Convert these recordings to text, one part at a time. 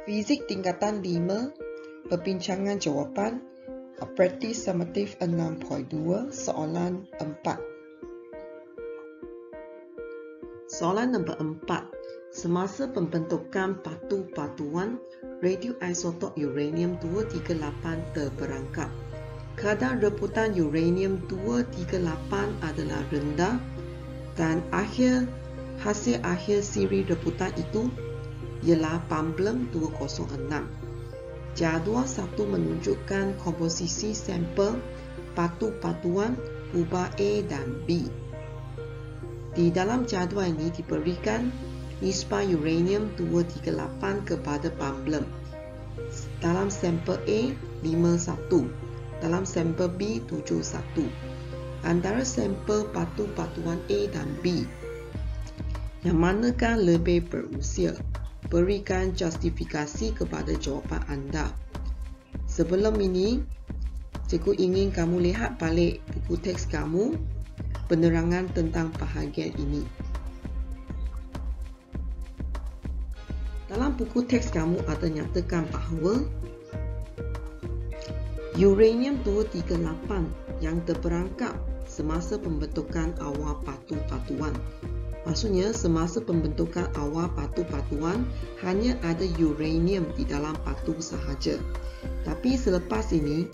Fizik tingkatan 5, perbincangan jawapan, praktis summatif 6.2, soalan 4. Soalan nombor 4. Semasa pembentukan batu-batuan, radioisotop uranium 238 terperangkap. Kadar rebutan uranium 238 adalah rendah dan hasil akhir siri rebutan itu ialah 206. Jadual 1 menunjukkan komposisi sampel batu-batuan ubah A dan B. Di dalam jadual ini diberikan nisbah uranium 238 kepada pamblem. Dalam sampel A 51, dalam sampel B 71. Antara sampel batu-batuan A dan B, yang manakah lebih berusia? Berikan justifikasi kepada jawapan anda. Sebelum ini, cikgu ingin kamu lihat balik buku teks kamu, penerangan tentang bahagian ini. Dalam buku teks kamu ada nyatakan bahawa uranium 238 yang terperangkap semasa pembentukan awal batu-batuan. Maksudnya, semasa pembentukan awal batu-batuan hanya ada uranium di dalam batu sahaja. Tapi selepas ini,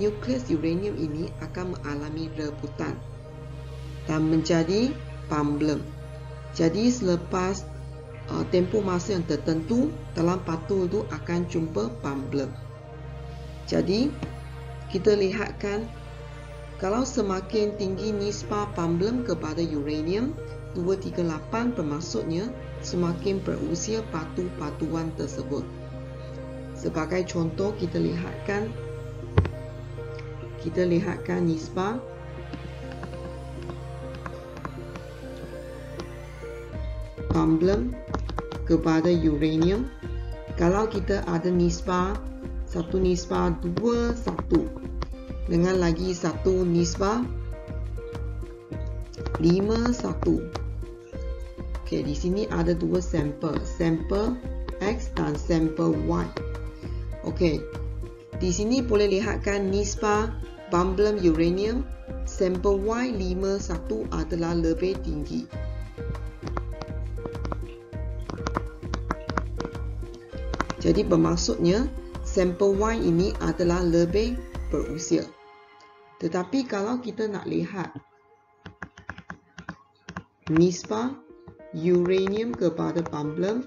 nukleus uranium ini akan mengalami rebutan dan menjadi pamblem. Jadi selepas tempoh masa yang tertentu, dalam batu itu akan jumpa pamblem. Jadi, kita lihatkan kalau semakin tinggi nisbah pamblem kepada uranium 238, bermaksudnya semakin berusia batu-batuan tersebut. Sebagai contoh, kita lihatkan nisbah pamblem kepada uranium. Kalau kita ada nisbah 21 dengan lagi satu nisbah 51. Okey, di sini ada dua sampel X dan sampel Y. Okey, di sini boleh lihatkan nisbah pamblem uranium sampel Y 51 adalah lebih tinggi. Jadi bermaksudnya sampel Y ini adalah lebih berusia. Tetapi kalau kita nak lihat nisbah uranium kepada pamblem,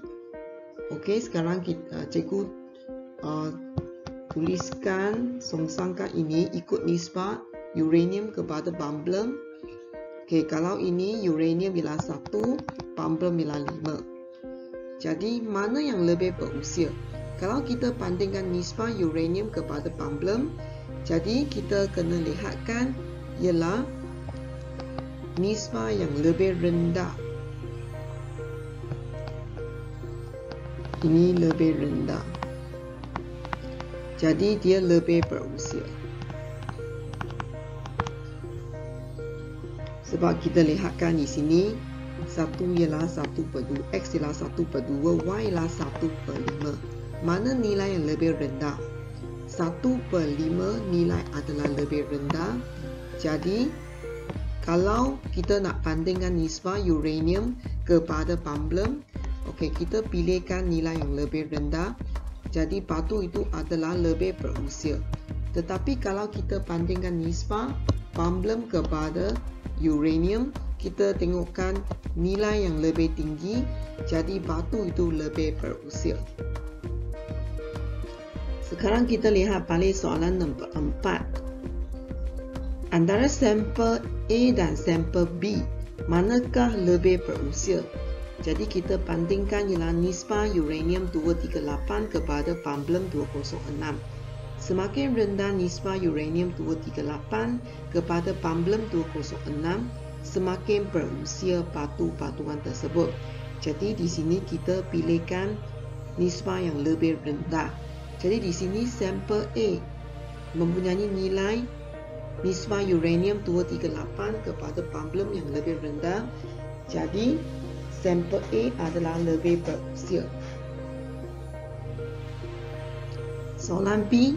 okey, sekarang cikgu tuliskan songsangkan ini ikut nisbah uranium kepada pamblem. Okey, kalau ini uranium bila 1, pamblem bila 5. Jadi mana yang lebih berusia? Kalau kita bandingkan nisbah uranium kepada pamblem, jadi kita kena lihatkan ialah nisbah yang lebih rendah. Ini lebih rendah. Jadi dia lebih berusia. Sebab kita lihatkan di sini 1 ialah 1/2, X ialah 1/2, Y ialah 1/5. Mana nilai yang lebih rendah? 1/5 nilai adalah lebih rendah. Jadi kalau kita nak bandingkan nisbah uranium kepada pamblem, okey, kita pilihkan nilai yang lebih rendah. Jadi batu itu adalah lebih berusia. Tetapi kalau kita bandingkan nisbah pamblem kepada uranium, kita tengokkan nilai yang lebih tinggi. Jadi batu itu lebih berusia. Sekarang kita lihat balik soalan nombor 4. Antara sampel A dan sampel B, manakah lebih berusia? Jadi kita bandingkan ialah nisbah uranium 238 kepada pamblem 206. Semakin rendah nisbah uranium 238 kepada pamblem 206, semakin berusia batu-batuan tersebut. Jadi di sini kita pilihkan nisbah yang lebih rendah. Jadi di sini sampel A mempunyai nilai nisbah uranium 238 kepada pamblem yang lebih rendah. Jadi sampel A adalah lebih berusia. Soalan B,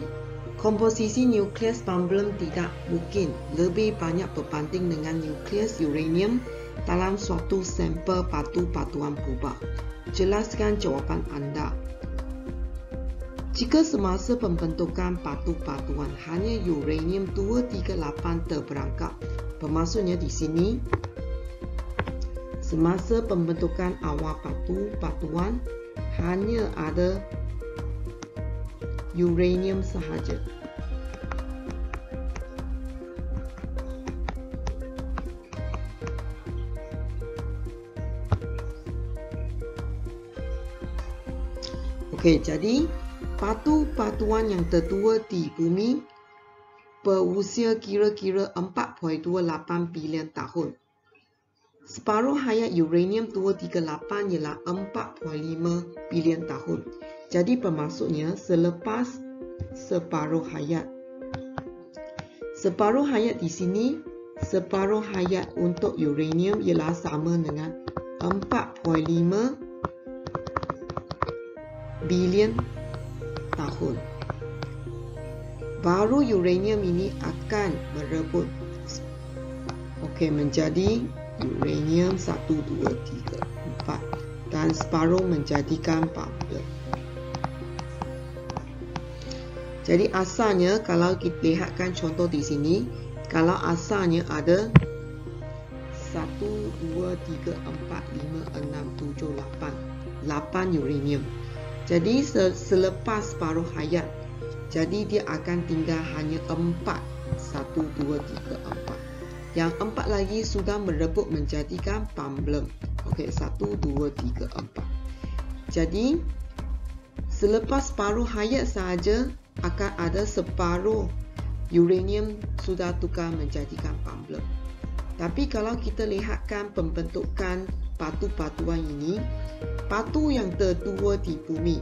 komposisi nukleus pamblem tidak mungkin lebih banyak berbanding dengan nukleus uranium dalam suatu sampel batu-batuan purba. Jelaskan jawapan anda. Jika semasa pembentukan batu-batuan hanya uranium 238 terperangkap, bermaksudnya di sini semasa pembentukan awal batu-batuan hanya ada uranium sahaja. Okey, jadi batu-batuan yang tertua di bumi berusia kira-kira 4.28 bilion tahun. Separuh hayat uranium 238 ialah 4.5 bilion tahun. Jadi bermaksudnya selepas separuh hayat. Separuh hayat di sini, separuh hayat untuk uranium ialah sama dengan 4.5 bilion tahun. Baru uranium ini akan merebut menjadi uranium 1, 2, 3, 4 dan separuh menjadikan pamblem. Jadi asalnya kalau kita lihatkan contoh di sini, kalau asalnya ada 1, 2, 3, 4, 5, 6, 7, 8 uranium. Jadi selepas separuh hayat, jadi dia akan tinggal hanya 4. 1, 2, 3, 4. Yang 4 lagi sudah merebut menjadikan pamblem. Okey, 1, 2, 3, 4. Jadi selepas separuh hayat sahaja akan ada separuh uranium sudah tukar menjadikan pamblem. Tapi kalau kita lihatkan pembentukan batu-batuan ini, batu yang tertua di bumi,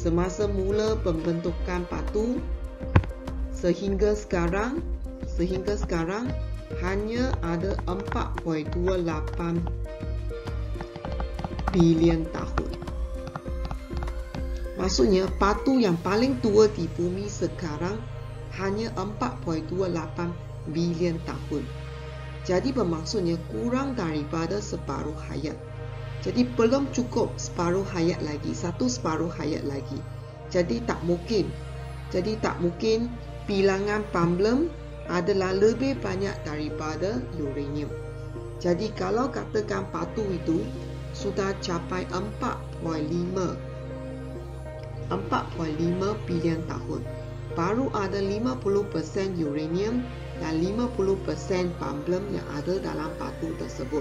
semasa mula pembentukan batu sehingga sekarang hanya ada 4.28 bilion tahun. Maksudnya batu yang paling tua di bumi sekarang hanya 4.28 bilion tahun. Jadi bermaksudnya kurang daripada separuh hayat. Jadi belum cukup separuh hayat lagi, satu separuh hayat lagi. Jadi tak mungkin bilangan pamblem adalah lebih banyak daripada uranium. Jadi kalau katakan batu itu sudah capai 4.5 bilion tahun, baru ada 50% uranium dan 50% pamblem yang ada dalam batu tersebut.